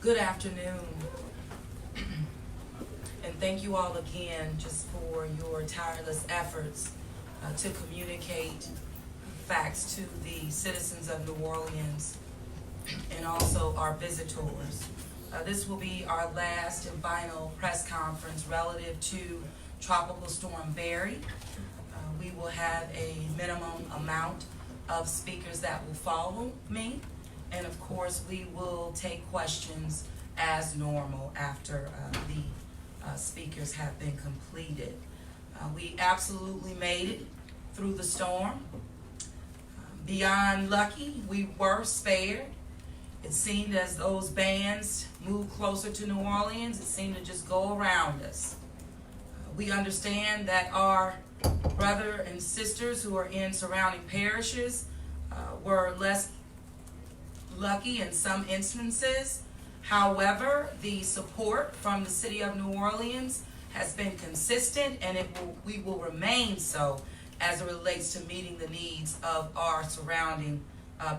Good afternoon, and thank you all again just for your tireless efforts to communicate facts to the citizens of New Orleans and also our visitors. This will be our last and final press conference relative to Tropical Storm Barry. We will have a minimum amount of speakers that will follow me. And of course, we will take questions as normal after the speakers have been completed. We absolutely made it through the storm. Beyond lucky, we were spared. It seemed as those bands moved closer to New Orleans, it seemed to just go around us. We understand that our brother and sisters who are in surrounding parishes were less lucky in some instances. However, the support from the city of New Orleans has been consistent, and we will remain so as it relates to meeting the needs of our surrounding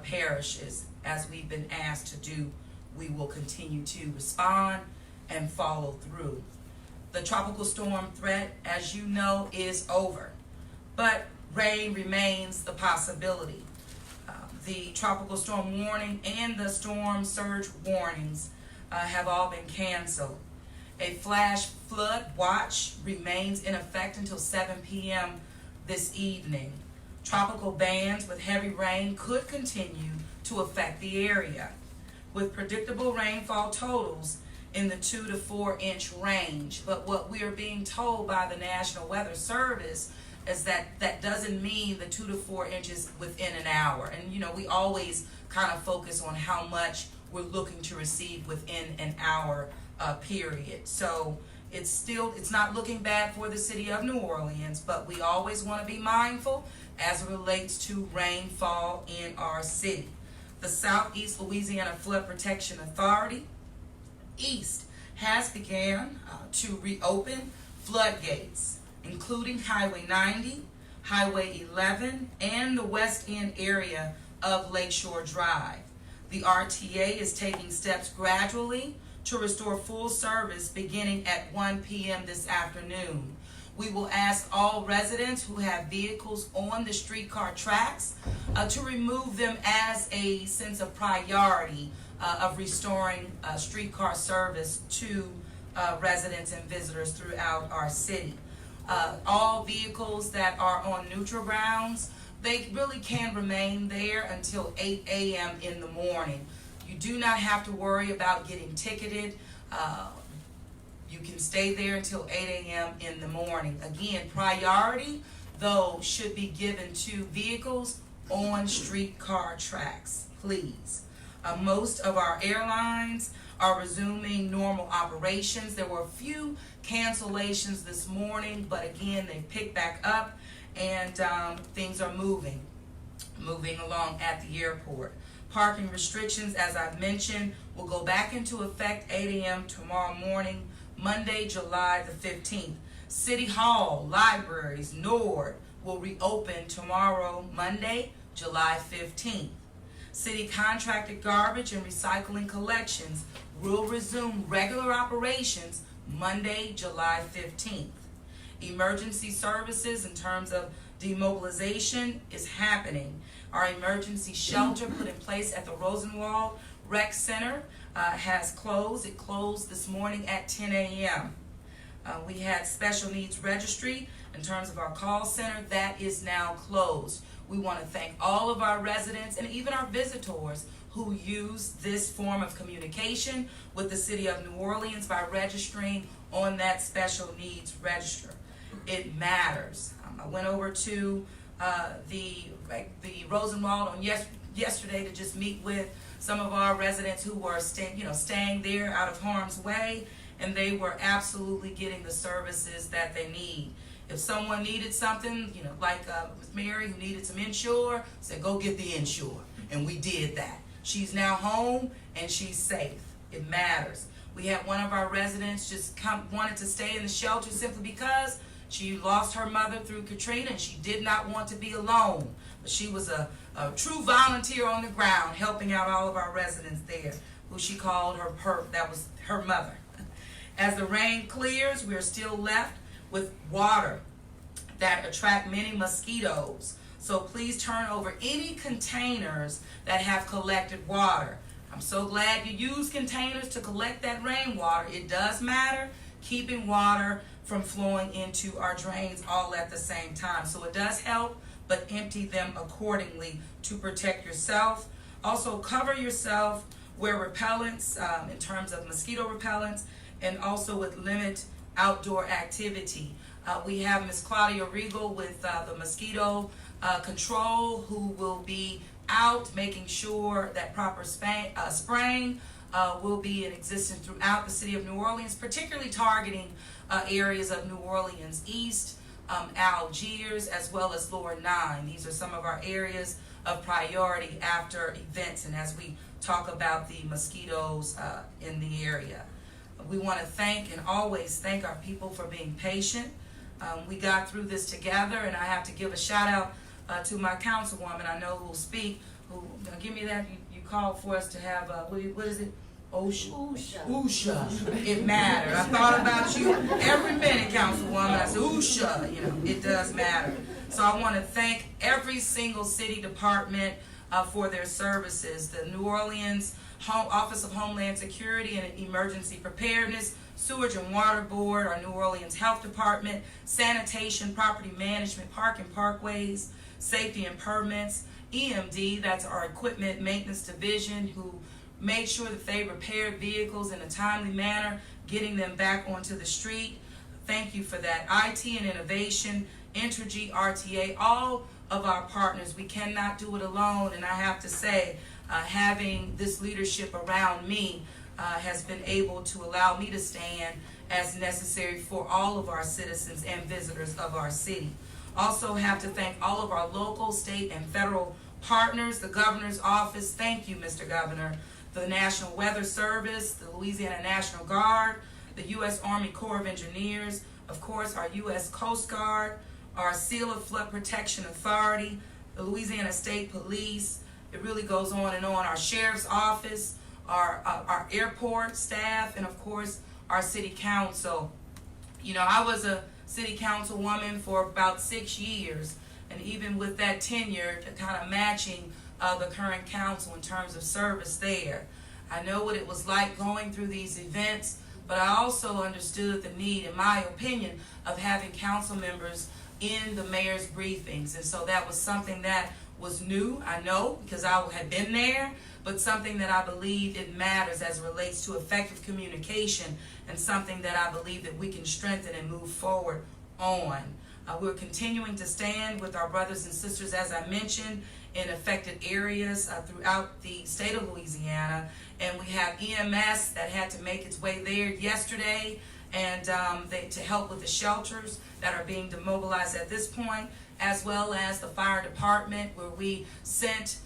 parishes. As we've been asked to do, we will continue to respond and follow through. The tropical storm threat, as you know, is over, but rain remains the possibility. The tropical storm warning and the storm surge warnings have all been canceled. A flash flood watch remains in effect until 7 p.m. this evening. Tropical bands with heavy rain could continue to affect the area, with predictable rainfall totals in the 2 to 4 inch range. But what we are being told by the National Weather Service is that doesn't mean the 2 to 4 inches within an hour. And we always kind of focus on how much we're looking to receive within an hour period. So it's not looking bad for the city of New Orleans, but we always want to be mindful as it relates to rainfall in our city. The Southeast Louisiana Flood Protection Authority, East, has began to reopen floodgates, including Highway 90, Highway 11, and the West End area of Lakeshore Drive. The RTA is taking steps gradually to restore full service beginning at 1 p.m. this afternoon. We will ask all residents who have vehicles on the streetcar tracks to remove them as a sense of priority of restoring streetcar service to residents and visitors throughout our city. All vehicles that are on neutral grounds, they really can remain there until 8 a.m. in the morning. You do not have to worry about getting ticketed. You can stay there until 8 a.m. in the morning. Again, priority, though, should be given to vehicles on streetcar tracks, please. Most of our airlines are resuming normal operations. There were a few cancellations this morning, but again, they picked back up, and things are moving along at the airport. Parking restrictions, as I've mentioned, will go back into effect 8 a.m. tomorrow morning, Monday, July the 15th. City Hall, libraries, NORD will reopen tomorrow, Monday, July 15th. City contracted garbage and recycling collections will resume regular operations Monday, July 15th. Emergency services in terms of demobilization is happening. Our emergency shelter put in place at the Rosenwald Rec Center has closed. It closed this morning at 10 a.m. We had special needs registry in terms of our call center. That is now closed. We want to thank all of our residents and even our visitors who use this form of communication with the city of New Orleans by registering on that special needs register. It matters. I went over to the Rosenwald on yesterday to just meet with some of our residents who were staying there out of harm's way, and they were absolutely getting the services that they need. If someone needed something, like with Mary, who needed some insure, said go get the insure, and we did that. She's now home and she's safe. It matters. We had one of our residents just wanted to stay in the shelter simply because she lost her mother through Katrina and she did not want to be alone. But she was a true volunteer on the ground helping out all of our residents there. who she called that was her mother. As the rain clears, we are still left with water that attract many mosquitoes. So please turn over any containers that have collected water. I'm so glad you use containers to collect that rainwater. It does matter, keeping water from flowing into our drains all at the same time. So it does help, but empty them accordingly to protect yourself. Also cover yourself, wear repellents in terms of mosquito repellents, and also with limit outdoor activity. We have Ms. Claudia Regal with the mosquito control, who will be out making sure that proper spraying will be in existence throughout the city of New Orleans, particularly targeting areas of New Orleans East, Algiers, as well as Lower 9. These are some of our areas of priority after events and as we talk about the mosquitoes in the area. We want to thank and always thank our people for being patient. We got through this together, and I have to give a shout out to my councilwoman I know who will speak, who, give me that, you called for us to have, what is it? Usha. It mattered. I thought about you every minute, councilwoman. I said, Usha, it does matter. So I want to thank every single city department for their services. The New Orleans Office of Homeland Security and Emergency Preparedness, Sewage and Water Board, our New Orleans Health Department, Sanitation, Property Management, Park and Parkways, Safety and Permits, EMD, that's our Equipment Maintenance Division, who made sure that they repaired vehicles in a timely manner, getting them back onto the street. Thank you for that. IT and Innovation, Entergy, RTA, all of our partners. We cannot do it alone, and I have to say, having this leadership around me has been able to allow me to stand as necessary for all of our citizens and visitors of our city. Also have to thank all of our local, state, and federal partners, the governor's office, thank you, Mr. Governor, the National Weather Service, the Louisiana National Guard, the U.S. Army Corps of Engineers, of course, our U.S. Coast Guard, our Seal of Flood Protection Authority, the Louisiana State Police. It really goes on and on. Our Sheriff's Office, our airport staff, and of course, our City Council. I was a City Councilwoman for about 6 years, and even with that tenure, kind of matching the current council in terms of service there. I know what it was like going through these events, but I also understood the need, in my opinion, of having council members in the mayor's briefings. And so that was something that was new, I know, because I had been there, but something that I believe it matters as it relates to effective communication, and something that I believe that we can strengthen and move forward on. We're continuing to stand with our brothers and sisters, as I mentioned, in affected areas throughout the state of Louisiana, and we have EMS that had to make its way there yesterday, and to help with the shelters that are being demobilized at this point, as well as the fire department, where we sent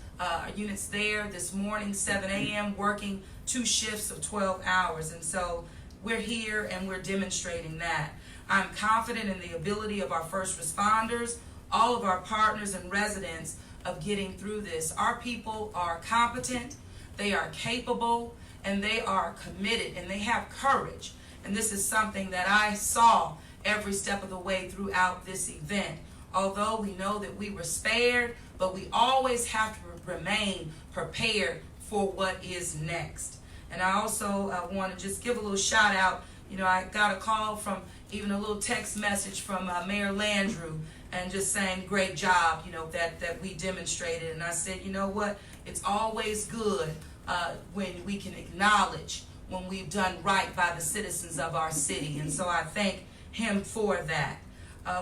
units there this morning, 7 a.m., working 2 shifts of 12 hours. And so we're here and we're demonstrating that. I'm confident in the ability of our first responders, all of our partners and residents, of getting through this. Our people are competent, they are capable, and they are committed, and they have courage. And this is something that I saw every step of the way throughout this event. Although we know that we were spared, but we always have to remain prepared for what is next. And I also want to just give a little shout out. I got a call from, even a little text message from Mayor Landrieu, and just saying, great job, that we demonstrated. And I said, you know what, it's always good when we can acknowledge when we've done right by the citizens of our city. And so I thank him for that.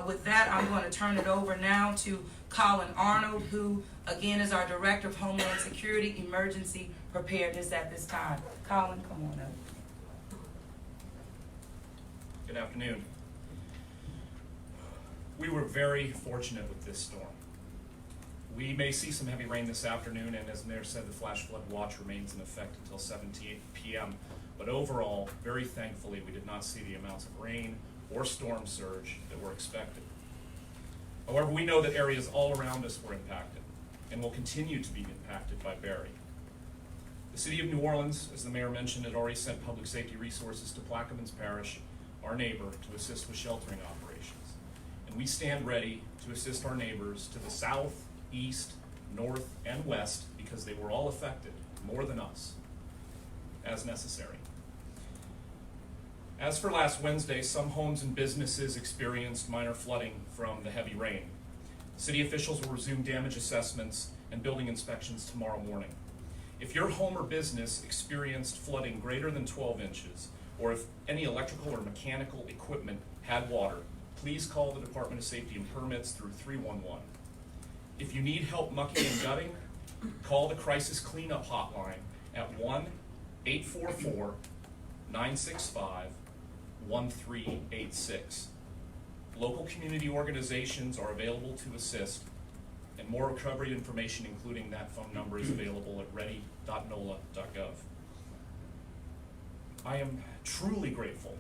With that, I'm going to turn it over now to Colin Arnold, who again is our Director of Homeland Security Emergency Preparedness at this time. Colin, come on up. Good afternoon. We were very fortunate with this storm. We may see some heavy rain this afternoon, and as the Mayor said, the flash flood watch remains in effect until 7 p.m. But overall, very thankfully, we did not see the amounts of rain or storm surge that were expected. However, we know that areas all around us were impacted and will continue to be impacted by Barry. The City of New Orleans, as the mayor mentioned, had already sent public safety resources to Plaquemines Parish, our neighbor, to assist with sheltering operations. And we stand ready to assist our neighbors to the south, east, north, and west, because they were all affected, more than us, as necessary. As for last Wednesday, some homes and businesses experienced minor flooding from the heavy rain. City officials will resume damage assessments and building inspections tomorrow morning. If your home or business experienced flooding greater than 12 inches, or if any electrical or mechanical equipment had water, please call the Department of Safety and Permits through 311. If you need help mucking and gutting, call the Crisis Cleanup Hotline at 1-844-965-1386. Local community organizations are available to assist, and more recovery information, including that phone number, is available at ready.nola.gov. I am truly grateful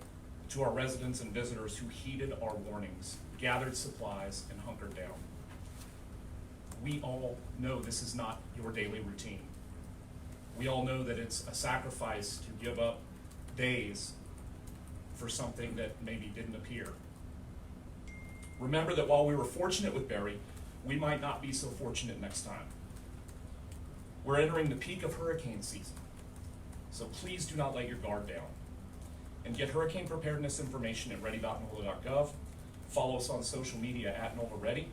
to our residents and visitors who heeded our warnings, gathered supplies, and hunkered down. We all know this is not your daily routine. We all know that it's a sacrifice to give up days for something that maybe didn't appear. Remember that while we were fortunate with Barry, we might not be so fortunate next time. We're entering the peak of hurricane season, so please do not let your guard down. And get hurricane preparedness information at ready.nola.gov. Follow us on social media at NOLA Ready.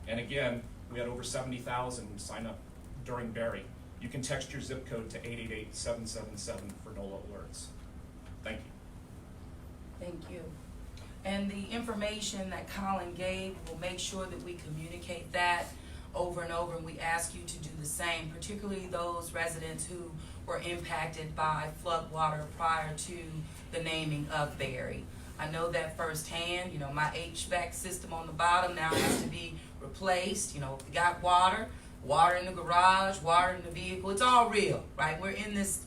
And again, we had over 70,000 sign up during Barry. You can text your zip code to 888-777 for NOLA alerts. Thank you. Thank you. And the information that Colin gave, we'll make sure that we communicate that over and over, and we ask you to do the same, particularly those residents who were impacted by flood water prior to the naming of Barry. I know that firsthand. You know, my HVAC system on the bottom now has to be replaced. You know, we got water in the garage, water in the vehicle. It's all real, right? We're in this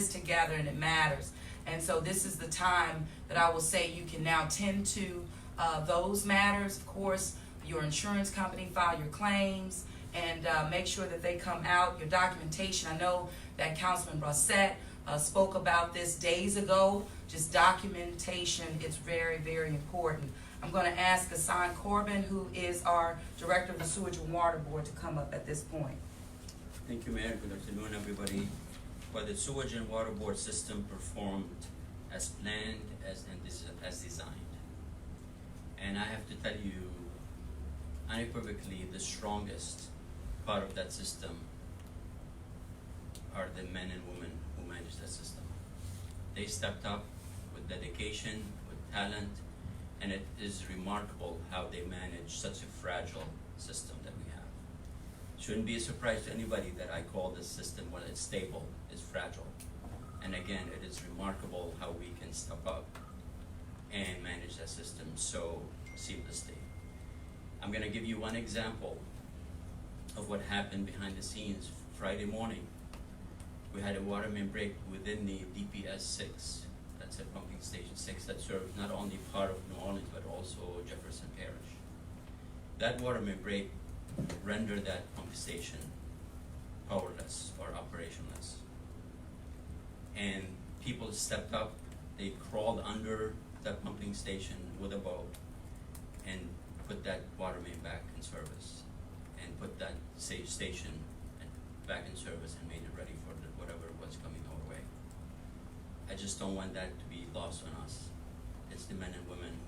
together, and it matters. And so this is the time that I will say you can now tend to those matters. Of course, your insurance company, file your claims, and make sure that they come out. Your documentation, I know that Councilman Brossette spoke about this days ago. Just documentation, it's very, very important. I'm going to ask Hassan Corbin, who is our Director of the Sewage and Water Board, to come up at this point. Thank you, Mayor. Good afternoon, everybody. Well, the Sewage and Water Board system performed as planned, as designed. And I have to tell you, unequivocally, the strongest part of that system are the men and women who manage that system. They stepped up with dedication, with talent, and it is remarkable how they manage such a fragile system that we have. Shouldn't be a surprise to anybody that I call this system, when it's stable, it's fragile. And again, it is remarkable how we can step up and manage that system so seamlessly. I'm gonna give you one example of what happened behind the scenes. Friday morning, we had a water main break within the DPS 6, that's a pumping station 6 that serves not only part of New Orleans but also Jefferson Parish. That water main break rendered that pump station powerless or operationless. And people stepped up, they crawled under that pumping station with a boat and put that water main back in service and put that station back in service and made it ready for whatever was coming our way. I just don't want that to be lost on us. It's the men and women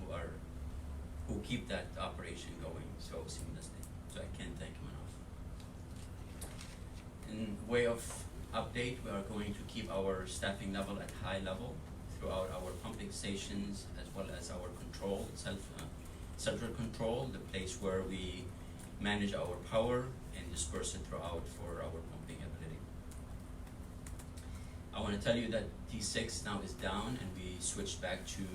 who keep that operation going so seamlessly. So I can't thank them enough. In way of update, we are going to keep our staffing level at high level throughout our pumping stations, as well as our control, central control, the place where we manage our power and disperse it throughout for our pumping ability. I want to tell you that T6 now is down, and we switched back to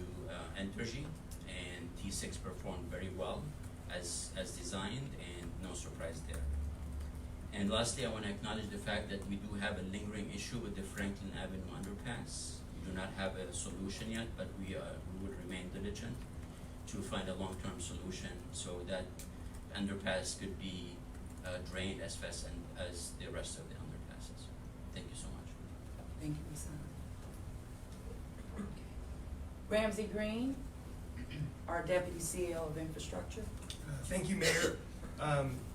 Entergy, and T6 performed very well as designed, and no surprise there. And lastly, I want to acknowledge the fact that we do have a lingering issue with the Franklin Avenue underpass. We do not have a solution yet, but we would remain diligent to find a long-term solution so that the underpass could be drained as fast as the rest of the underpasses. Thank you so much. Thank you, Ms. Okay. Ramsey Green, our Deputy CEO of Infrastructure. Thank you, Mayor.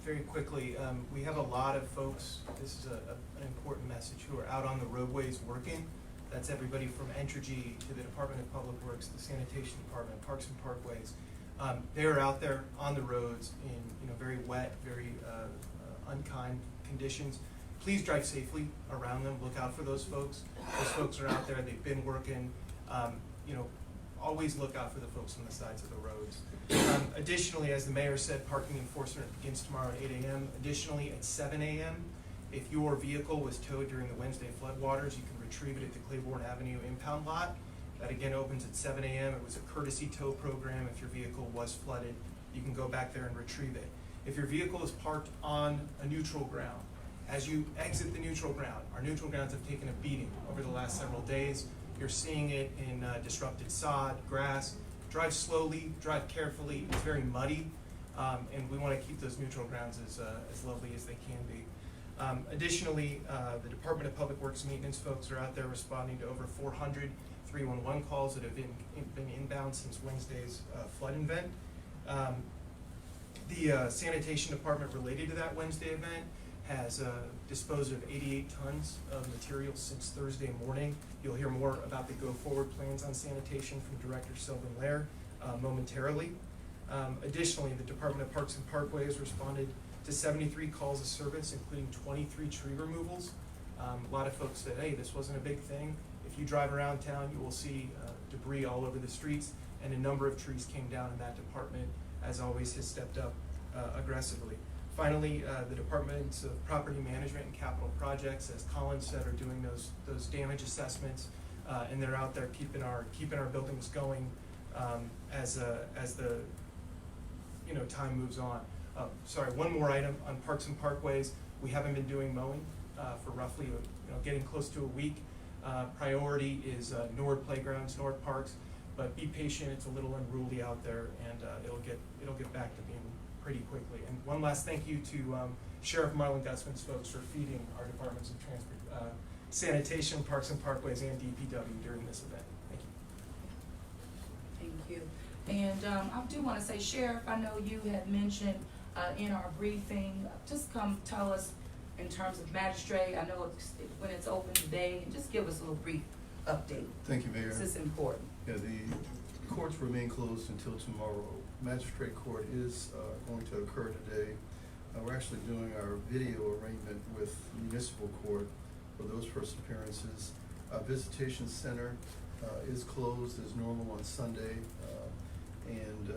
Very quickly, we have a lot of folks, this is an important message, who are out on the roadways working. That's everybody from Entergy to the Department of Public Works, the Sanitation Department, Parks and Parkways. They are out there on the roads in very wet, very unkind conditions. Please drive safely around them. Look out for those folks. Those folks are out there. They've been working. Always look out for the folks on the sides of the roads. Additionally, as the mayor said, parking enforcement begins tomorrow at 8 a.m. Additionally, at 7 a.m., if your vehicle was towed during the Wednesday floodwaters, you can retrieve it at the Claiborne Avenue impound lot. That again opens at 7 a.m. It was a courtesy tow program. If your vehicle was flooded, you can go back there and retrieve it. If your vehicle is parked on a neutral ground, as you exit the neutral ground, our neutral grounds have taken a beating over the last several days. You're seeing it in disrupted sod, grass. Drive slowly, drive carefully. It's very muddy, and we want to keep those neutral grounds as lovely as they can be. Additionally, the Department of Public Works Maintenance folks are out there responding to over 400 311 calls that have been inbound since Wednesday's flood event. The sanitation department related to that Wednesday event has disposed of 88 tons of material since Thursday morning. You'll hear more about the go-forward plans on sanitation from Director Sylvan Lair momentarily. Additionally, the Department of Parks and Parkways responded to 73 calls of service, including 23 tree removals. A lot of folks said, hey, this wasn't a big thing. If you drive around town, you will see debris all over the streets, and a number of trees came down, and that department, as always, has stepped up aggressively. Finally, the Departments of Property Management and Capital Projects, as Colin said, are doing those damage assessments, and they're out there keeping our buildings going as the time moves on. Sorry, one more item on Parks and Parkways. We haven't been doing mowing for roughly getting close to a week. Priority is Nord playgrounds, Nord parks, but be patient. It's a little unruly out there, and it'll get back to being pretty quickly. And one last thank you to Sheriff Marlon Gutzman's folks for feeding our departments of sanitation, parks and parkways, and DPW during this event. Thank you. Thank you. And I do want to say, Sheriff, I know you had mentioned in our briefing, just come tell us in terms of magistrate, I know when it's open today, and just give us a little brief update. Thank you, Mayor. This is important. Yeah, the courts remain closed until tomorrow. Magistrate court is going to occur today. We're actually doing our video arraignment with municipal court for those first appearances. Our visitation center is closed as normal on Sunday, and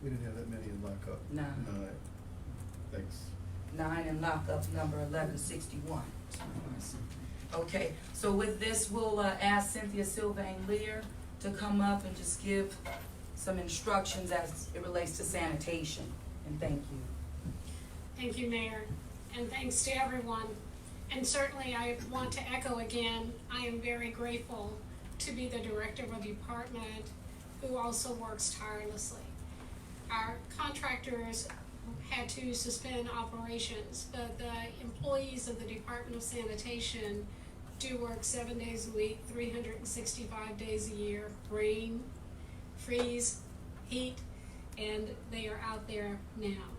we didn't have that many in lockup. No. Thanks. 9 in lockup number 1161. Okay, so with this, we'll ask Cynthia Sylvain Lear to come up and just give some instructions as it relates to sanitation. And thank you. Thank you, Mayor, and thanks to everyone. And certainly I want to echo again, I am very grateful to be the director of a department who also works tirelessly. Our contractors had to suspend operations, but the employees of the Department of Sanitation do work 7 days a week, 365 days a year, rain, freeze, heat, and they are out there now.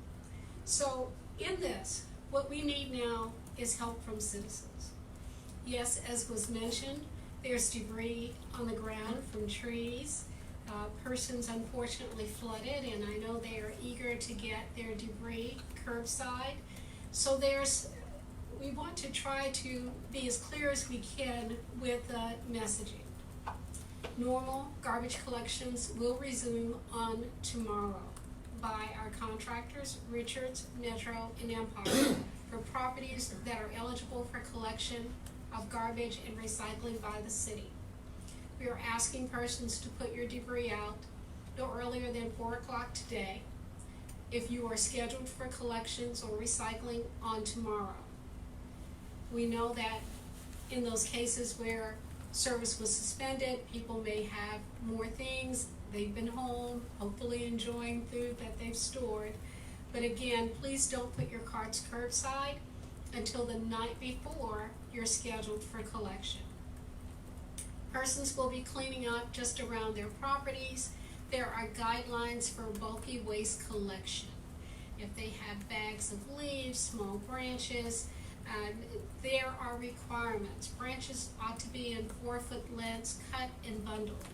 So in this, what we need now is help from citizens. Yes, as was mentioned, there's debris on the ground from trees. Persons unfortunately flooded, and I know they are eager to get their debris curbside. So we want to try to be as clear as we can with the messaging. Normal garbage collections will resume on tomorrow by our contractors, Richards, Metro, and Empire, for properties that are eligible for collection of garbage and recycling by the city. We are asking persons to put your debris out no earlier than 4 o'clock today if you are scheduled for collections or recycling on tomorrow. We know that in those cases where service was suspended, people may have more things. They've been home, hopefully enjoying food that they've stored. But again, please don't put your carts curbside. until the night before you're scheduled for collection. Persons will be cleaning up just around their properties. There are guidelines for bulky waste collection. If they have bags of leaves, small branches, there are requirements. Branches ought to be in 4-foot lengths, cut and bundled.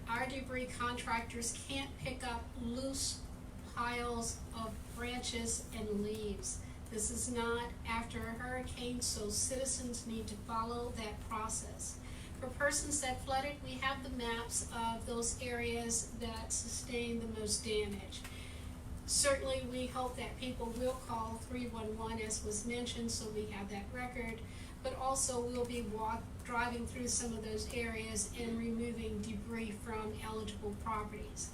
Our debris contractors can't pick up loose piles of branches and leaves. This is not after a hurricane, so citizens need to follow that process. For persons that flooded, we have the maps of those areas that sustained the most damage. Certainly, we hope that people will call 311, as was mentioned, so we have that record, but also we'll be driving through some of those areas and removing debris from eligible properties.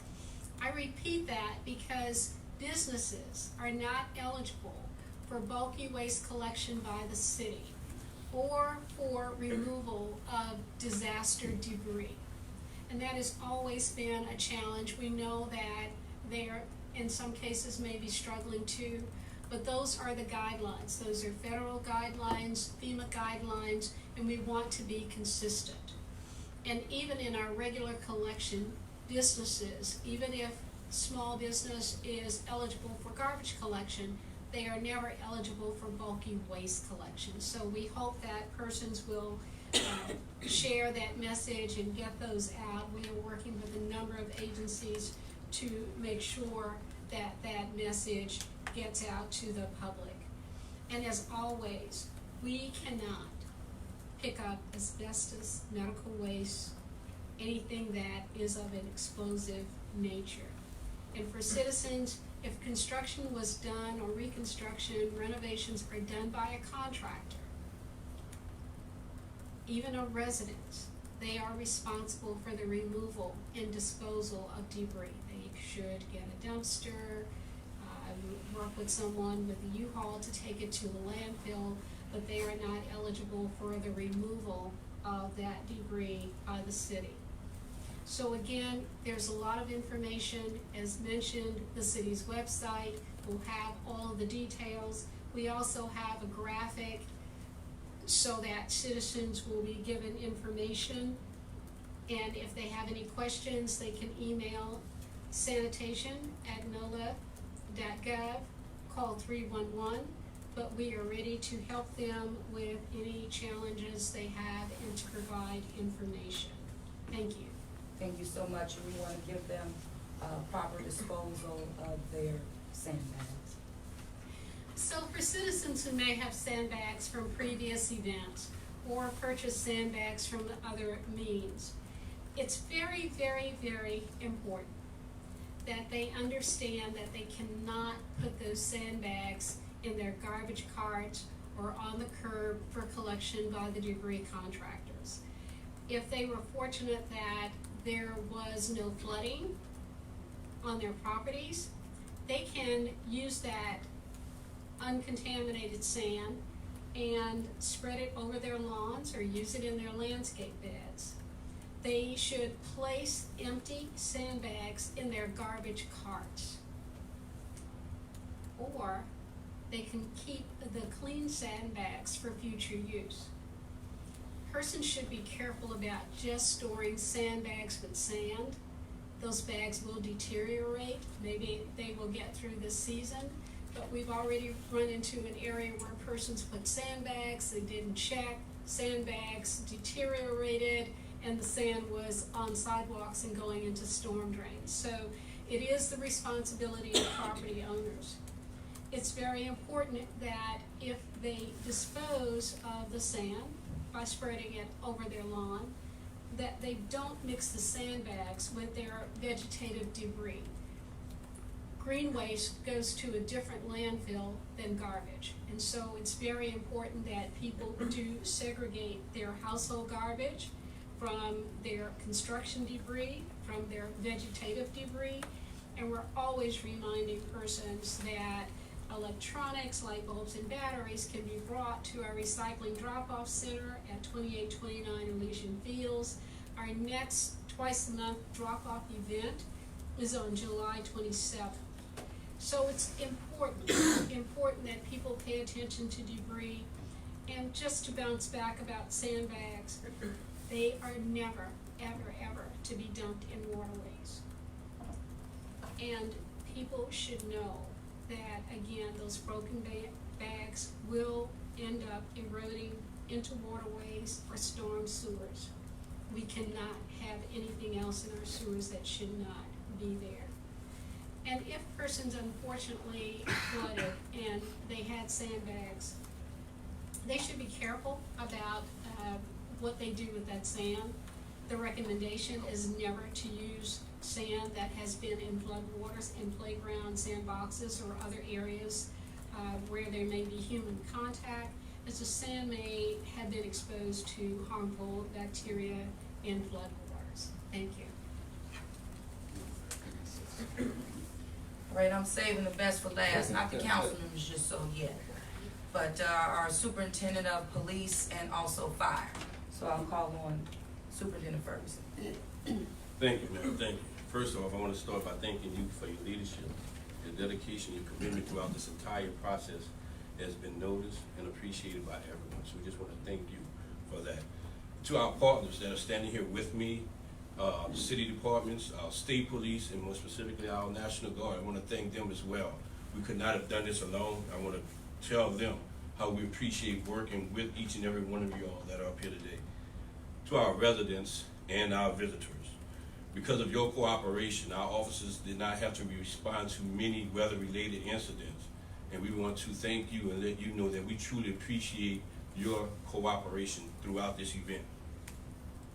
I repeat that because businesses are not eligible for bulky waste collection by the city or for removal of disaster debris. And that has always been a challenge. We know that they're, in some cases, may be struggling too, but those are the guidelines. Those are federal guidelines, FEMA guidelines, and we want to be consistent. And even in our regular collection, businesses, even if small business is eligible for garbage collection, they are never eligible for bulky waste collection. So we hope that persons will share that message and get those out. We are working with a number of agencies to make sure that that message gets out to the public. And as always, we cannot pick up asbestos, medical waste, anything that is of an explosive nature. And for citizens, if construction was done or reconstruction, renovations are done by a contractor, even a residence, they are responsible for the removal and disposal of debris. They should get a dumpster, work with someone with a U-Haul to take it to the landfill, but they are not eligible for the removal of that debris by the city. So again, there's a lot of information. As mentioned, the city's website will have all of the details. We also have a graphic so that citizens will be given information. And if they have any questions, they can email sanitation@NOLA.gov, call 311. But we are ready to help them with any challenges they have and to provide information. Thank you. Thank you so much, and we want to give them proper disposal of their sandbags. So for citizens who may have sandbags from previous events or purchase sandbags from other means, it's very, very, very important that they understand that they cannot put those sandbags in their garbage carts or on the curb for collection by the debris contractors. If they were fortunate that there was no flooding on their properties, they can use that uncontaminated sand and spread it over their lawns or use it in their landscape beds. They should place empty sandbags in their garbage carts, or they can keep the clean sandbags for future use. Persons should be careful about just storing sandbags with sand. Those bags will deteriorate. Maybe they will get through this season, but we've already run into an area where persons put sandbags, they didn't check, sandbags deteriorated, and the sand was on sidewalks and going into storm drains. So it is the responsibility of property owners. It's very important that if they dispose of the sand by spreading it over their lawn, that they don't mix the sandbags with their vegetative debris. Green waste goes to a different landfill than garbage, and so it's very important that people do segregate their household garbage from their construction debris, from their vegetative debris, and we're always reminding persons that electronics, light bulbs, and batteries can be brought to our recycling drop-off center at 2829 Elysian Fields. Our next twice-a-month drop-off event is on July 27th. So it's important that people pay attention to debris. And just to bounce back about sandbags, they are never, ever, ever to be dumped in waterways. And people should know that, again, those broken bags will end up eroding into waterways or storm sewers. We cannot have anything else in our sewers that should not be there. And if persons unfortunately flooded and they had sandbags, they should be careful about what they do with that sand. The recommendation is never to use sand that has been in floodwaters, in playground sandboxes or other areas where there may be human contact, as the sand may have been exposed to harmful bacteria in floodwaters. Thank you. All right, I'm saving the best for last, not the council members just so yet, but our superintendent of police and also fire. So I'll call on Superintendent Ferguson. Thank you, ma'am. Thank you. First off, I want to start by thanking you for your leadership, your dedication, your commitment throughout this entire process has been noticed and appreciated by everyone. So we just want to thank you for that. To our partners that are standing here with me, city departments, our state police, and more specifically our National Guard, I want to thank them as well. We could not have done this alone. I want to tell them how we appreciate working with each and every one of you all that are up here today. To our residents and our visitors, because of your cooperation, our officers did not have to respond to many weather-related incidents, and we want to thank you and let you know that we truly appreciate your cooperation throughout this event.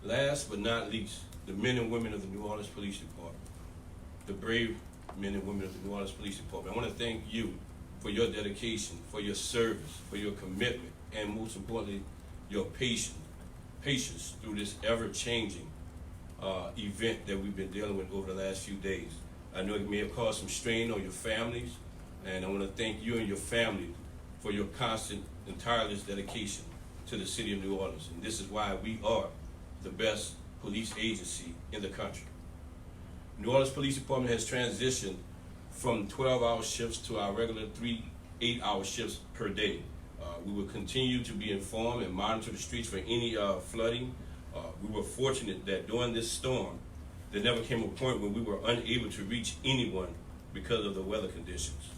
Last but not least, the men and women of the New Orleans Police Department, the brave men and women of the New Orleans Police Department. I want to thank you for your dedication, for your service, for your commitment, and most importantly, your patience through this ever-changing event that we've been dealing with over the last few days. I know it may have caused some strain on your families, and I want to thank you and your family for your constant and tireless dedication to the city of New Orleans. And this is why we are the best police agency in the country. New Orleans Police Department has transitioned from 12-hour shifts to our regular 3 8-hour shifts per day. We will continue to be informed and monitor the streets for any flooding. We were fortunate that during this storm, there never came a point when we were unable to reach anyone because of the weather conditions.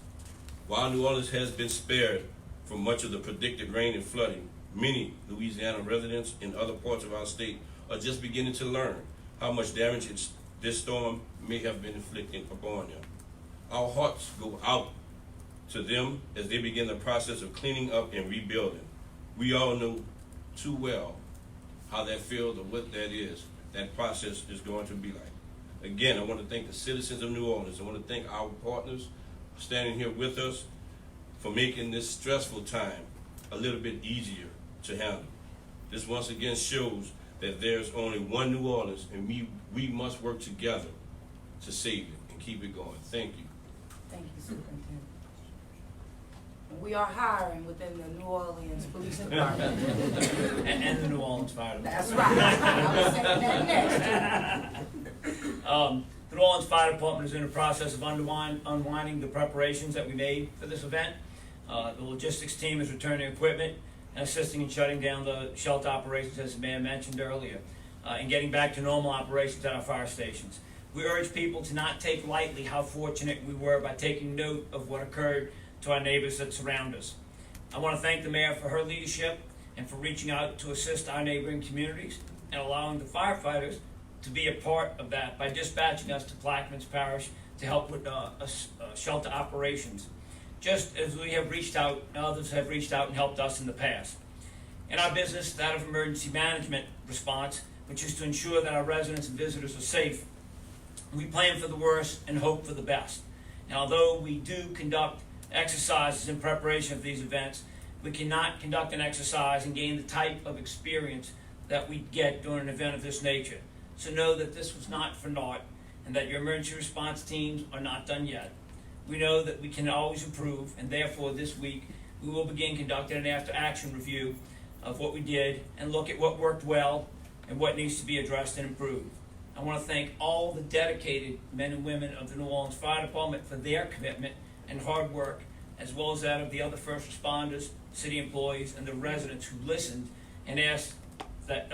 While New Orleans has been spared from much of the predicted rain and flooding, many Louisiana residents in other parts of our state are just beginning to learn how much damage this storm may have been inflicting upon them. Our hearts go out to them as they begin the process of cleaning up and rebuilding. We all know too well how that feels or what that is, that process is going to be like. Again, I want to thank the citizens of New Orleans. I want to thank our partners standing here with us for making this stressful time a little bit easier to handle. This once again shows that there's only one New Orleans, and we must work together to save it and keep it going. Thank you. Thank you, Superintendent. We are hiring within the New Orleans Police Department. and the New Orleans Fire Department. That's right. I was saying that next. The New Orleans Fire Department is in the process of unwinding the preparations that we made for this event. The logistics team is returning equipment and assisting in shutting down the shelter operations, as the mayor mentioned earlier, and getting back to normal operations at our fire stations. We urge people to not take lightly how fortunate we were by taking note of what occurred to our neighbors that surround us. I want to thank the mayor for her leadership and for reaching out to assist our neighboring communities and allowing the firefighters to be a part of that by dispatching us to Plaquemines Parish to help with shelter operations, just as we have reached out, others have reached out and helped us in the past. In our business, that of emergency management response, which is to ensure that our residents and visitors are safe, we plan for the worst and hope for the best. And although we do conduct exercises in preparation of these events, we cannot conduct an exercise and gain the type of experience that we get during an event of this nature. So know that this was not for naught and that your emergency response teams are not done yet. We know that we can always improve, and therefore this week we will begin conducting an after-action review of what we did and look at what worked well and what needs to be addressed and improved. I want to thank all the dedicated men and women of the New Orleans Fire Department for their commitment and hard work, as well as that of the other first responders, city employees, and the residents who listened and asked that,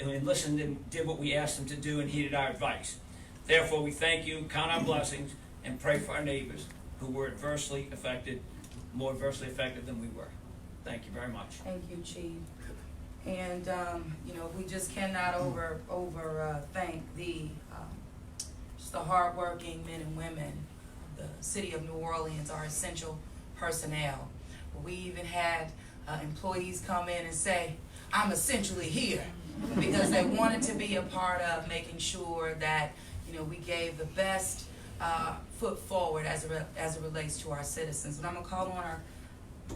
and listened and did what we asked them to do and heeded our advice. Therefore, we thank you, count our blessings, and pray for our neighbors who were adversely affected, more adversely affected than we were. Thank you very much. Thank you, Chief. And, you know, we just cannot thank just the hardworking men and women. The city of New Orleans, our essential personnel. We even had employees come in and say, I'm essentially here, because they wanted to be a part of making sure that, you know, we gave the best foot forward as it relates to our citizens. And I'm gonna call on our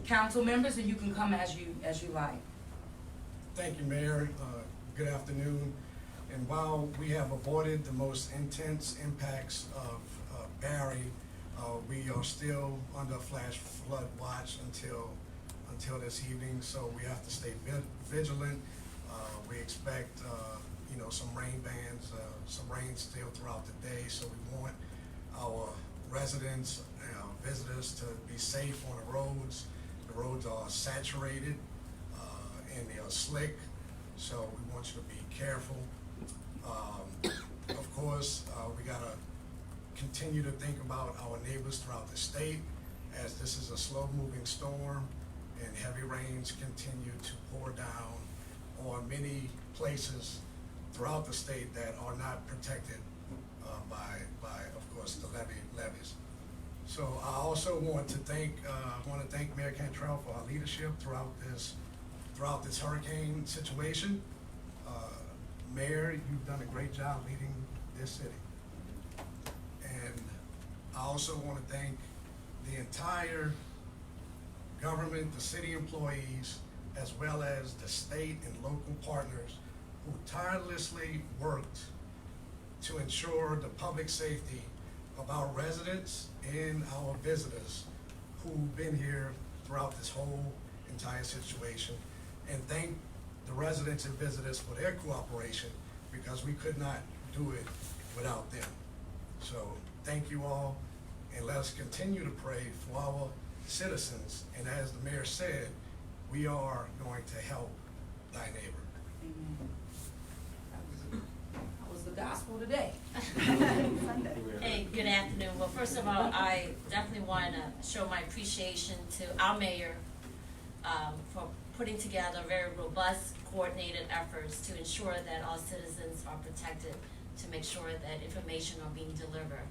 council members, and you can come as you like. Thank you, Mayor. Good afternoon. And while we have avoided the most intense impacts of Barry, we are still under flash flood watch until this evening, so we have to stay vigilant. We expect you know, some rain bands, some rain still throughout the day, so we want our residents and our visitors to be safe on the roads. The roads are saturated and they are slick, so we want you to be careful. Of course, we gotta continue to think about our neighbors throughout the state, as this is a slow-moving storm and heavy rains continue to pour down on many places throughout the state that are not protected by of course, the levees. So I also want to thank Mayor Cantrell for our leadership throughout this hurricane situation. Mayor, you've done a great job leading this city. And I also want to thank the entire government, the city employees, as well as the state and local partners who tirelessly worked to ensure the public safety of our residents and our visitors who've been here throughout this whole entire situation. And thank the residents and visitors for their cooperation, because we could not do it without them. So thank you all, and let us continue to pray for our citizens. And as the mayor said, we are going to help thy neighbor. Amen. That was the gospel today. Hey, good afternoon. Well, first of all, I definitely want to show my appreciation to our mayor for putting together very robust, coordinated efforts to ensure that all citizens are protected, to make sure that information are being delivered.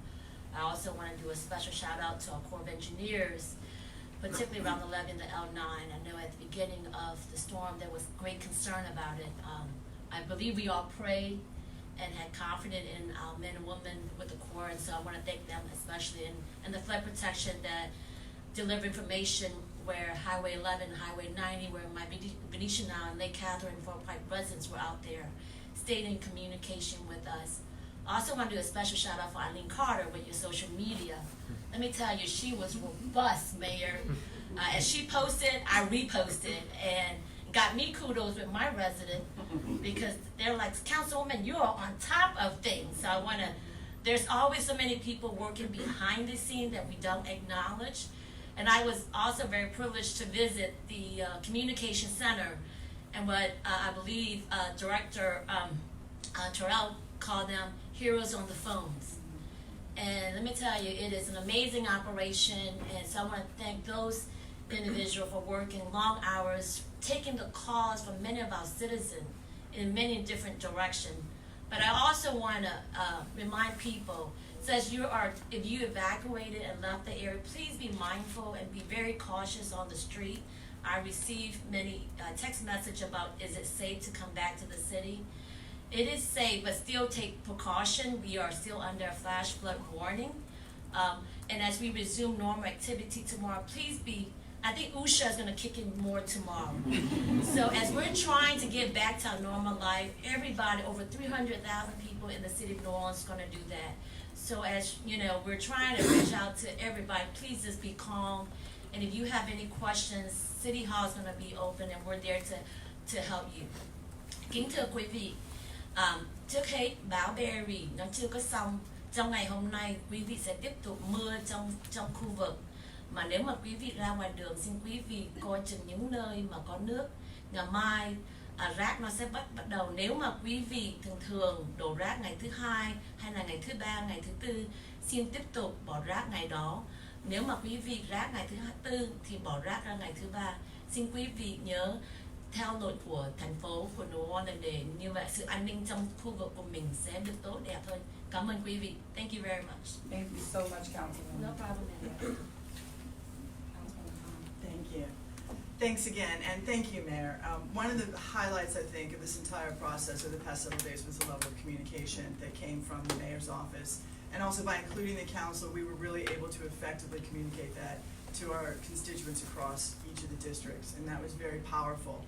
I also want to do a special shout out to our Corps of Engineers, particularly around the levee in the L9. I know at the beginning of the storm there was great concern about it. I believe we all prayed and had confidence in our men and women with the Corps, and so I want to thank them, especially in the flood protection that delivered information where Highway 11, Highway 90, where my Venetian now and Lake Catherine, Fort Pike residents were out there, staying in communication with us. I also want to do a special shout out for Eileen Carter with your social media. Let me tell you, she was robust, Mayor. As she posted, I reposted, and got me kudos with my resident, because they're like, Councilwoman, you're on top of things. So I want to, there's always so many people working behind the scene that we don't acknowledge. And I was also very privileged to visit the communication center, and what I believe Director Cantrell called them heroes on the phones. And let me tell you, it is an amazing operation, and so I want to thank those individuals for working long hours, taking the calls from many of our citizens in many different directions. But I also want to remind people, says if you evacuated and left the area, please be mindful and be very cautious on the street. I received many text message about, is it safe to come back to the city? It is safe, but still take precaution. We are still under a flash flood warning. And as we resume normal activity tomorrow, please be, I think USHA is going to kick in more tomorrow. So as we're trying to get back to our normal life, everybody, over 300,000 people in the city of New Orleans is going to do that. So as you know, we're trying to reach out to everybody. Please just be calm. And if you have any questions, City Hall is going to be open, and we're there to help you. Kính thưa quý vị, trước hết bão Barry nó chưa có xong. Trong ngày hôm nay, quý vị sẽ tiếp tục mưa trong khu vực. Mà nếu mà quý vị ra ngoài đường, xin quý vị coi chừng những nơi mà có nước. Ngày mai rác nó sẽ bắt đầu. Nếu mà quý vị thường đổ rác ngày thứ hai hay là ngày thứ ba, ngày thứ tư, xin tiếp tục bỏ rác ngày đó. Nếu mà quý vị rác ngày thứ tư thì bỏ rác ra ngày thứ ba. Xin quý vị nhớ theo luật của thành phố, của New Orleans, để như vậy sự an ninh trong khu vực của mình sẽ được tốt đẹp hơn. Cảm ơn quý vị. Thank you very much. Thank you so much, Councilwoman. No problem. Thank you. Thanks again, and thank you, Mayor. One of the highlights, I think, of this entire process over the past several days was the level of communication that came from the Mayor's office. And also by including the council, we were really able to effectively communicate that to our constituents across each of the districts, and that was very powerful.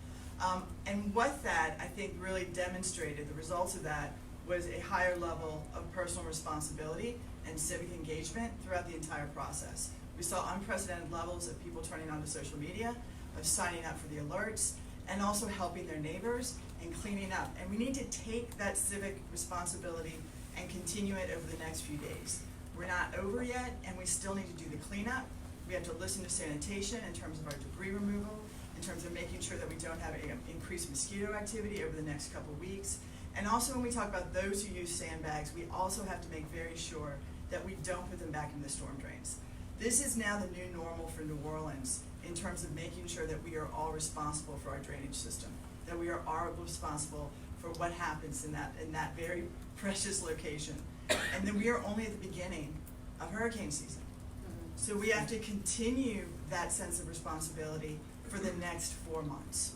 And what that, I think, really demonstrated, the results of that, was a higher level of personal responsibility and civic engagement throughout the entire process. We saw unprecedented levels of people turning onto social media, of signing up for the alerts, and also helping their neighbors and cleaning up. And we need to take that civic responsibility and continue it over the next few days. We're not over yet, and we still need to do the cleanup. We have to listen to sanitation in terms of our debris removal, in terms of making sure that we don't have increased mosquito activity over the next couple of weeks. And also when we talk about those who use sandbags, we also have to make very sure that we don't put them back in the storm drains. This is now the new normal for New Orleans in terms of making sure that we are all responsible for our drainage system, that we are all responsible for what happens in that very precious location. And then we are only at the beginning of hurricane season. So we have to continue that sense of responsibility for the next 4 months.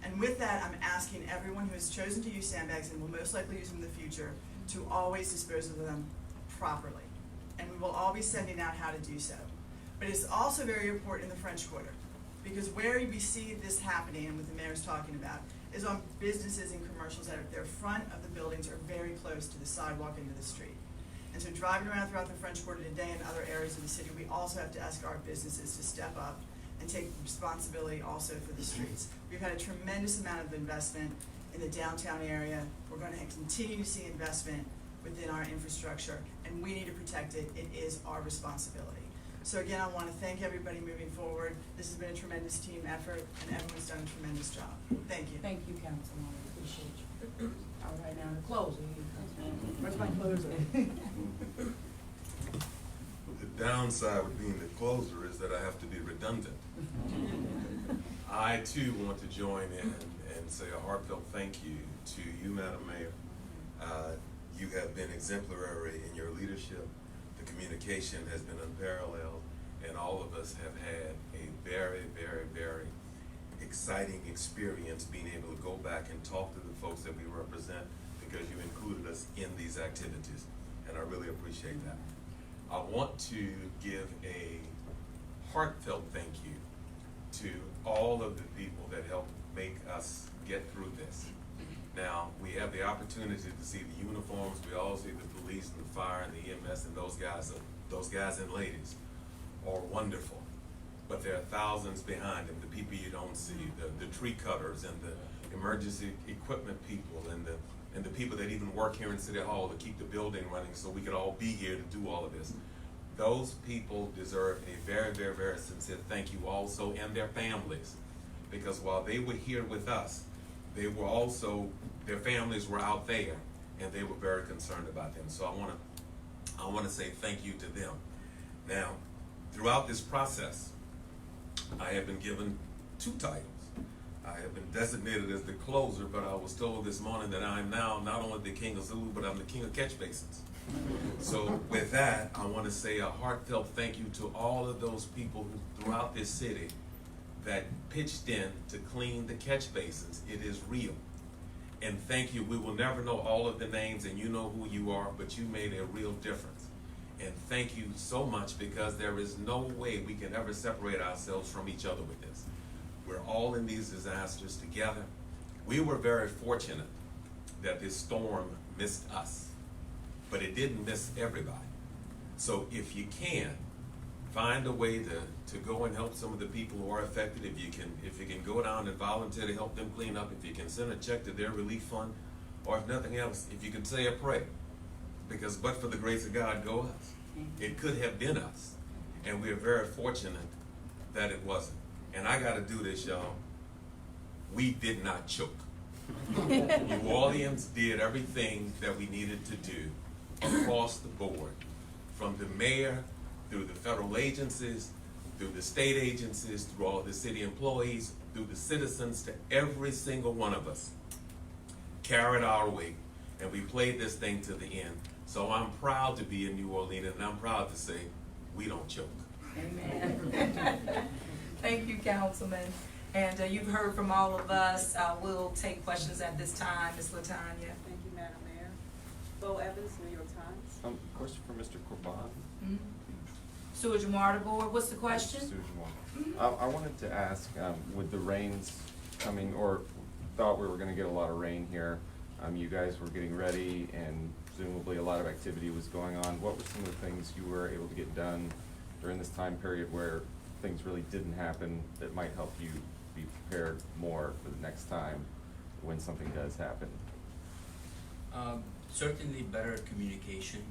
And with that, I'm asking everyone who has chosen to use sandbags and will most likely use them in the future to always dispose of them properly. And we will all be sending out how to do so. But it's also very important in the French Quarter, because where we see this happening and what the mayor's talking about is on businesses and commercials that are, their front of the buildings are very close to the sidewalk into the street. And so driving around throughout the French Quarter today and other areas of the city, we also have to ask our businesses to step up and take responsibility also for the streets. We've had a tremendous amount of investment in the downtown area. We're going to continue to see investment within our infrastructure, and we need to protect it. It is our responsibility. So again, I want to thank everybody moving forward. This has been a tremendous team effort, and everyone's done a tremendous job. Thank you. Thank you, Councilwoman. Appreciate you. All right, now the closer. Where's my closer? The downside with being the closer is that I have to be redundant. I too want to join in and say a heartfelt thank you to you, Madam Mayor. You have been exemplary in your leadership. The communication has been unparalleled, and all of us have had a very, very, very exciting experience being able to go back and talk to the folks that we represent, because you included us in these activities, and I really appreciate that. I want to give a heartfelt thank you to all of the people that helped make us get through this. Now, we have the opportunity to see the uniforms. We all see the police and the fire and the EMS, and those guys and ladies are wonderful. But there are thousands behind them, the people you don't see, the tree cutters and the emergency equipment people and the people that even work here in City Hall to keep the building running so we could all be here to do all of this. Those people deserve a very, very, very sincere thank you also, and their families, because while they were here with us, they were also, their families were out there, and they were very concerned about them. So I want to say thank you to them. Now, throughout this process, I have been given 2 titles. I have been designated as the closer, but I was told this morning that I am now not only the king of Zulu, but I'm the king of catch basins. So with that, I want to say a heartfelt thank you to all of those people who throughout this city that pitched in to clean the catch basins. It is real. And thank you. We will never know all of the names, and you know who you are, but you made a real difference. And thank you so much, because there is no way we can ever separate ourselves from each other with this. We're all in these disasters together. We were very fortunate that this storm missed us, but it didn't miss everybody. So if you can, find a way to go and help some of the people who are affected. If you can go down and volunteer to help them clean up, if you can send a check to their relief fund, or if nothing else, if you can say a prayer. Because but for the grace of God, go us. It could have been us. and we're very fortunate that it wasn't. And I gotta do this, y'all. We did not choke. New Orleans did everything that we needed to do across the board, from the mayor, through the federal agencies, through the state agencies, through all the city employees, through the citizens, to every single one of us carried our weight, and we played this thing to the end. So I'm proud to be in New Orleans, and I'm proud to say we don't choke. Amen. Thank you, Councilman. And you've heard from all of us. We'll take questions at this time. Ms. LaTanya. Thank you, Madam Mayor. Bo Evans, New York Times. Question for Mr. Corban. Mm-hmm. Sewage and Water Board, what's the question? Sewage and Water. I wanted to ask, with the rains coming, or thought we were gonna get a lot of rain here, you guys were getting ready and presumably a lot of activity was going on. What were some of the things you were able to get done during this time period where things really didn't happen that might help you be prepared more for the next time when something does happen? Certainly better communication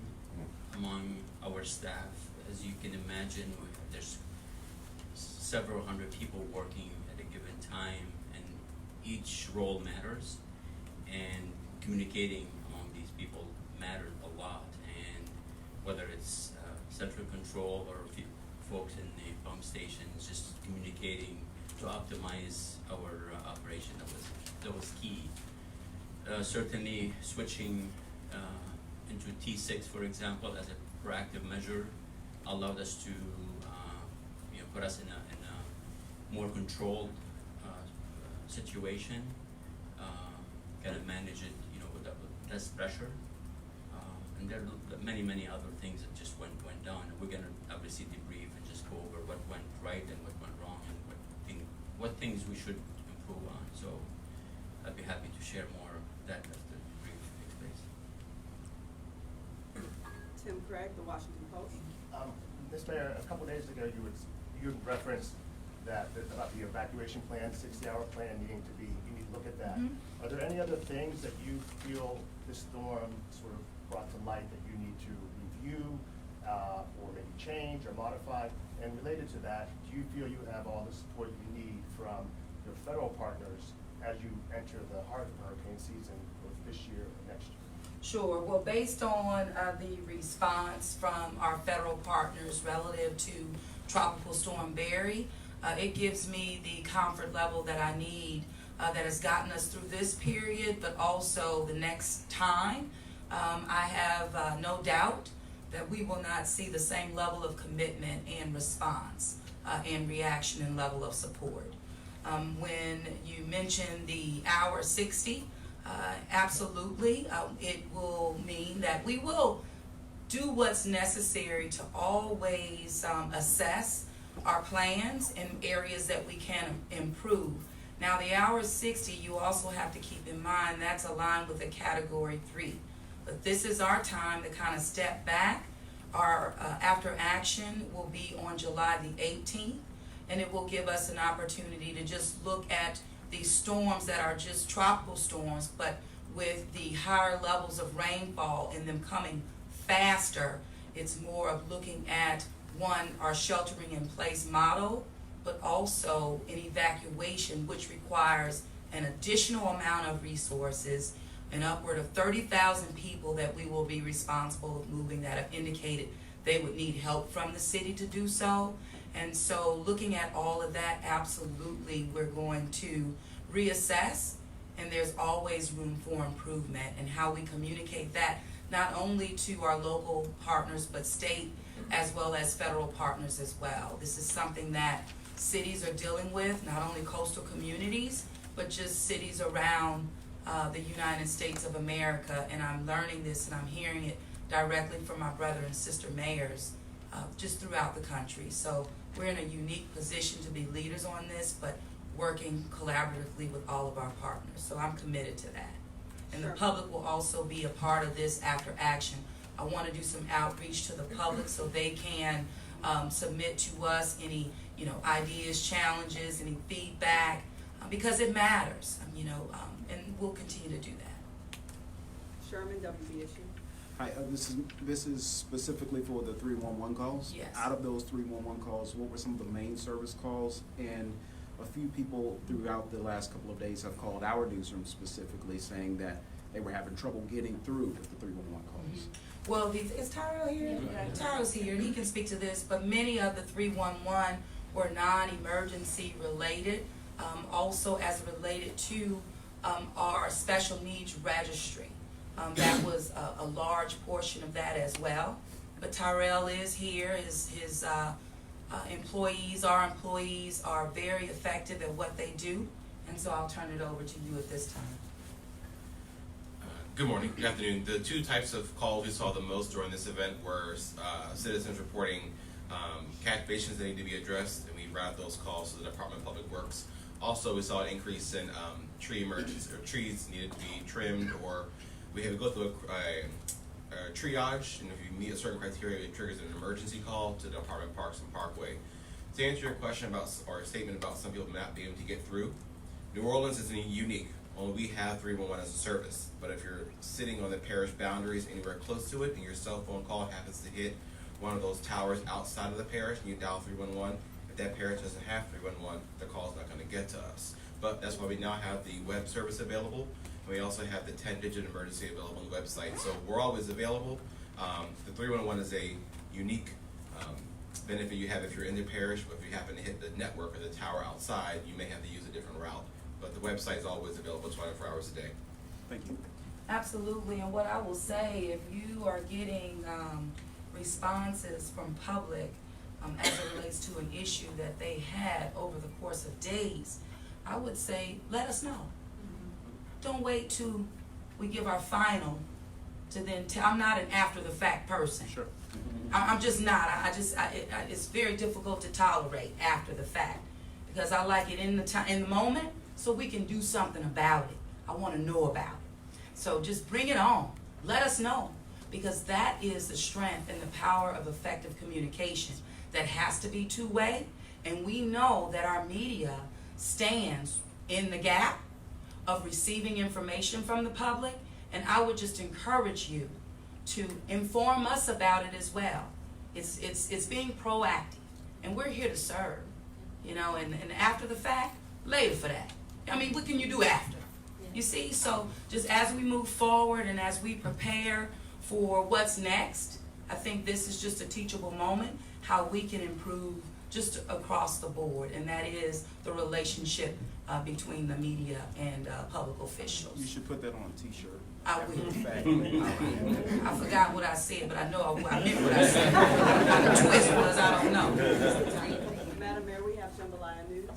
among our staff. As you can imagine, there's several hundred people working at a given time, and each role matters, and communicating among these people mattered a lot. And whether it's central control or folks in the pump stations, just communicating to optimize our operation, that was key. Certainly switching into T6, for example, as a proactive measure allowed us to put us in a more controlled situation, kind of manage it with less pressure, and there are many other things that just went down. We're gonna obviously debrief and just go over what went right and what went wrong and what things we should improve on. So I'd be happy to share more of that as the debrief takes place. Tim Craig, The Washington Post. Mr. Mayor, a couple days ago you referenced that about the evacuation plan, 60-hour plan you need to look at that. Mm-hmm. Are there any other things that you feel this storm sort of brought to light that you need to review or maybe change or modify? And related to that, do you feel you have all the support you need from your federal partners as you enter the heart of hurricane season both this year and next year? Sure. Well, based on the response from our federal partners relative to Tropical Storm Barry, it gives me the comfort level that I need that has gotten us through this period, but also the next time. I have no doubt that we will not see the same level of commitment and response and reaction and level of support. When you mentioned the hour 60, absolutely, it will mean that we will do what's necessary to always assess our plans in areas that we can improve. Now, the hour 60, you also have to keep in mind that's aligned with a Category 3. But this is our time to kind of step back. Our after action will be on July the 18th, and it will give us an opportunity to just look at these storms that are just tropical storms, but with the higher levels of rainfall and them coming faster. It's more of looking at, one, our sheltering in place model, but also an evacuation, which requires an additional amount of resources, and upward of 30,000 people that we will be responsible of moving that have indicated they would need help from the city to do so. And so looking at all of that, absolutely, we're going to reassess, and there's always room for improvement in how we communicate that, not only to our local partners, but state as well as federal partners as well. This is something that cities are dealing with, not only coastal communities, but just cities around the United States of America. And I'm learning this and I'm hearing it directly from my brother and sister mayors just throughout the country. So we're in a unique position to be leaders on this, but working collaboratively with all of our partners. So I'm committed to that. And the public will also be a part of this after action. I want to do some outreach to the public so they can submit to us any ideas, challenges, any feedback, because it matters, and we'll continue to do that. Sherman, WBSU. Hi, this is specifically for the 311 calls. Yes. Out of those 311 calls, what were some of the main service calls? And a few people throughout the last couple of days have called our newsroom specifically saying that they were having trouble getting through with the 311 calls. Well, is Tyrell here? Tyrell's here, and he can speak to this, but many of the 311 were non-emergency related, also as related to our special needs registry. That was a large portion of that as well. But Tyrell is here. His employees are very effective at what they do, and so I'll turn it over to you at this time. Good morning, good afternoon. The two types of calls we saw the most during this event were citizens reporting catch basins that need to be addressed, and we routed those calls to the Department of Public Works. Also, we saw an increase in tree emergencies, or trees needed to be trimmed, or we had to go through a triage, and if you meet a certain criteria, it triggers an emergency call to the Department of Parks and Parkway. To answer your question about, or a statement about some people not being able to get through, New Orleans is unique. Only we have 311 as a service, but if you're sitting on the parish boundaries anywhere close to it and your cell phone call happens to hit one of those towers outside of the parish and you dial 311, if that parish doesn't have 311, the call's not going to get to us. But that's why we now have the web service available, and we also have the 10-digit emergency available on the website. So we're always available. The 311 is a unique benefit you have if you're in the parish, but if you happen to hit the network or the tower outside, you may have to use a different route. But the website is always available 24 hours a day. Thank you. Absolutely, and what I will say, if you are getting responses from public as it relates to an issue that they had over the course of days, I would say, let us know. Don't wait till we give our final to then tell. I'm not an after the fact person. Sure. I'm just not. It's very difficult to tolerate after the fact, because I like it in the moment, so we can do something about it. I want to know about it. So just bring it on. Let us know, because that is the strength and the power of effective communication. That has to be two-way, and we know that our media stands in the gap of receiving information from the public, and I would just encourage you to inform us about it as well. It's being proactive, and we're here to serve, and after the fact, later for that. I mean, what can you do after? You see, so just as we move forward and as we prepare for what's next, I think this is just a teachable moment, how we can improve just across the board, and that is the relationship between the media and public officials. You should put that on a t-shirt. I will. Fact. I forgot what I said, but I know I meant what I said. What the twist was, I don't know. Madam Mayor, we have Jambalaya News.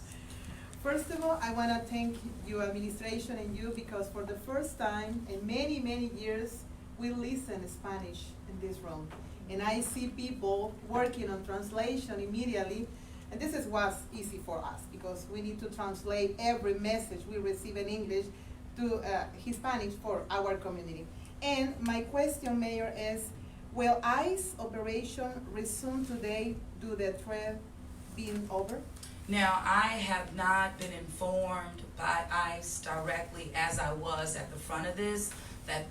First of all, I want to thank your administration and you, because for the first time in many, many years, we listen Spanish in this room. And I see people working on translation immediately. And this is what's easy for us, because we need to translate every message we receive in English to Hispanic for our community. And my question, Mayor, is, will ICE operation resume today due to the threat being over? Now, I have not been informed by ICE directly, as I was at the front of this, that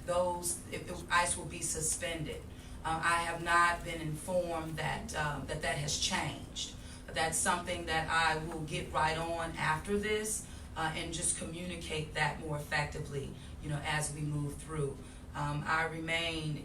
ICE will be suspended. I have not been informed that that has changed. That's something that I will get right on after this and just communicate that more effectively, as we move through. I remain,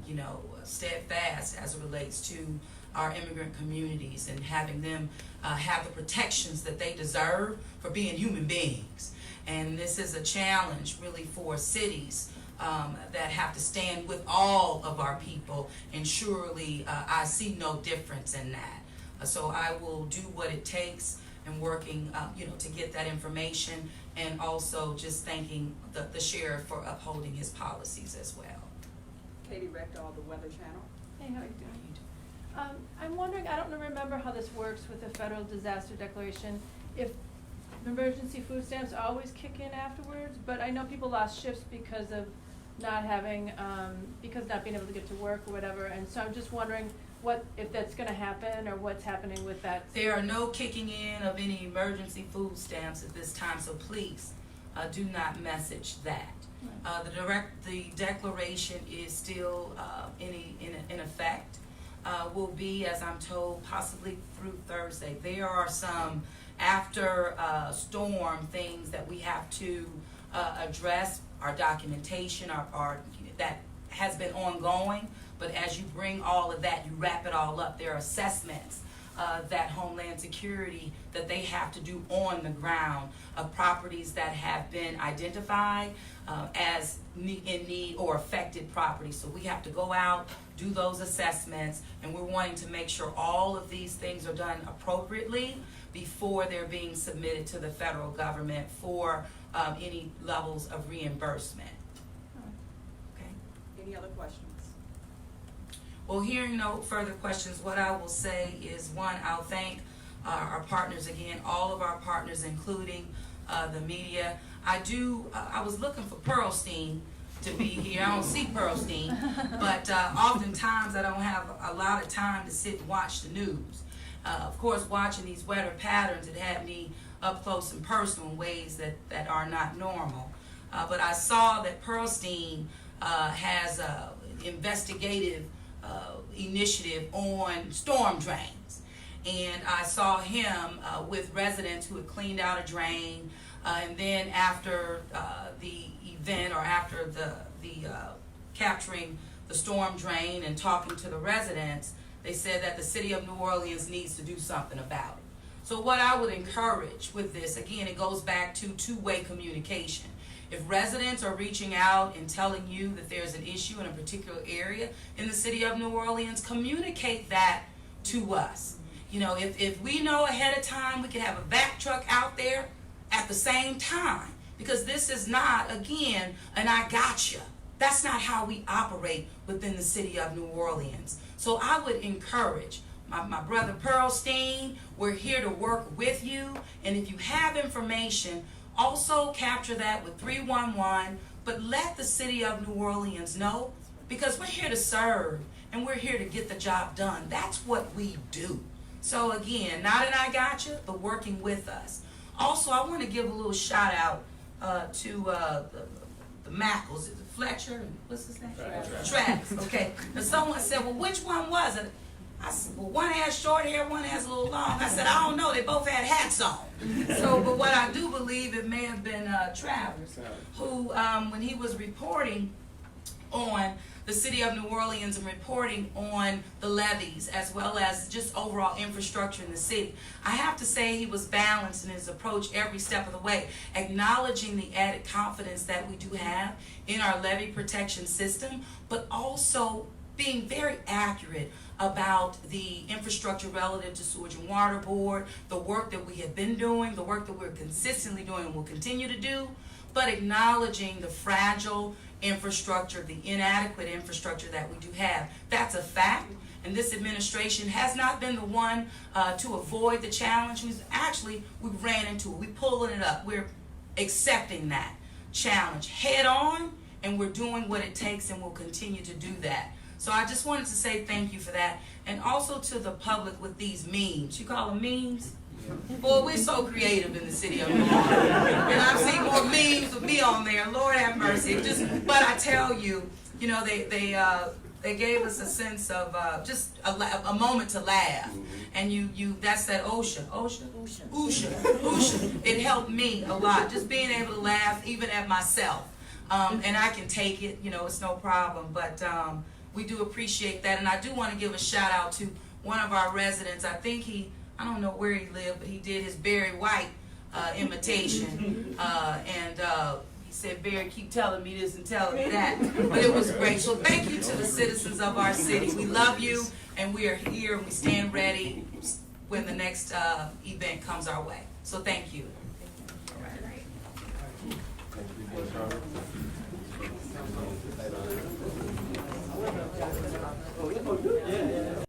steadfast as it relates to our immigrant communities and having them have the protections that they deserve for being human beings. And this is a challenge really for cities that have to stand with all of our people, and surely I see no difference in that. So I will do what it takes and working, to get that information, and also just thanking the sheriff for upholding his policies as well. Katie Rector, the Weather Channel. Hey, how are you doing? I'm wondering, I don't remember how this works with the federal disaster declaration. If emergency food stamps always kick in afterwards, but I know people lost shifts because of not having, because not being able to get to work or whatever, and so I'm just wondering if that's gonna happen, or what's happening with that. There are no kicking in of any emergency food stamps at this time, so please do not message that. The declaration is still in effect. Will be, as I'm told, possibly through Thursday. There are some after storm things that we have to address. Our documentation, our that has been ongoing. But as you bring all of that, you wrap it all up. There are assessments that Homeland Security that they have to do on the ground of properties that have been identified as in need or affected properties. So we have to go out, do those assessments, and we're wanting to make sure all of these things are done appropriately before they're being submitted to the federal government for any levels of reimbursement. Okay. Any other questions? Well, hearing no further questions, what I will say is, one, I'll thank our partners again, all of our partners, including the media. I was looking for Pearlstein to be here. I don't see Pearlstein, but oftentimes I don't have a lot of time to sit and watch the news. Of course, watching these weather patterns, it had me up close and personal in ways that are not normal. But I saw that Pearlstein has an investigative initiative on storm drains. And I saw him with residents who had cleaned out a drain, and then after the event, or after the capturing the storm drain and talking to the residents, they said that the city of New Orleans needs to do something about it. So what I would encourage with this, again, it goes back to two-way communication. If residents are reaching out and telling you that there's an issue in a particular area in the city of New Orleans, communicate that to us. You know, if we know ahead of time, we can have a vac truck out there at the same time. Because this is not, again, an I gotcha. That's not how we operate within the city of New Orleans. So I would encourage my brother Pearlstein, we're here to work with you. And if you have information, also capture that with 311, but let the city of New Orleans know, because we're here to serve and we're here to get the job done. That's what we do. So again, not an I gotcha, but working with us. Also, I want to give a little shout out to the Mackles, Fletcher, and what's his name? Travis. Okay. Now someone said, well, which one was it? I said, well, one has short hair, one has a little long. I said, I don't know. They both had hats on. So, but what I do believe, it may have been Travis, who, when he was reporting on the city of New Orleans and reporting on the levees as well as just overall infrastructure in the city, I have to say he was balanced in his approach every step of the way, acknowledging the added confidence that we do have in our levee protection system, but also being very accurate about the infrastructure relative to Sewage and Water Board, the work that we have been doing, the work that we're consistently doing and will continue to do, but acknowledging the fragile infrastructure, the inadequate infrastructure that we do have. That's a fact, and this administration has not been the one to avoid the challenge. We ran into it. We're pulling it up. We're accepting that challenge head on, and we're doing what it takes, and we'll continue to do that. So I just wanted to say thank you for that. And also to the public with these memes. You call them memes? Boy, we're so creative in the city of New Orleans. And I've seen more memes with me on there. Lord have mercy. But I tell you, you know, they gave us a sense of just a moment to laugh. And that's that OSHA. It helped me a lot. Just being able to laugh even at myself. And I can take it, you know, it's no problem. But we do appreciate that. And I do want to give a shout out to one of our residents. I think I don't know where he lived, but he did his Barry White imitation. And he said, Barry, keep telling me this and telling me that. But it was great. So thank you to the citizens of our city. We love you, and we are here, and we stand ready when the next event comes our way. So thank you.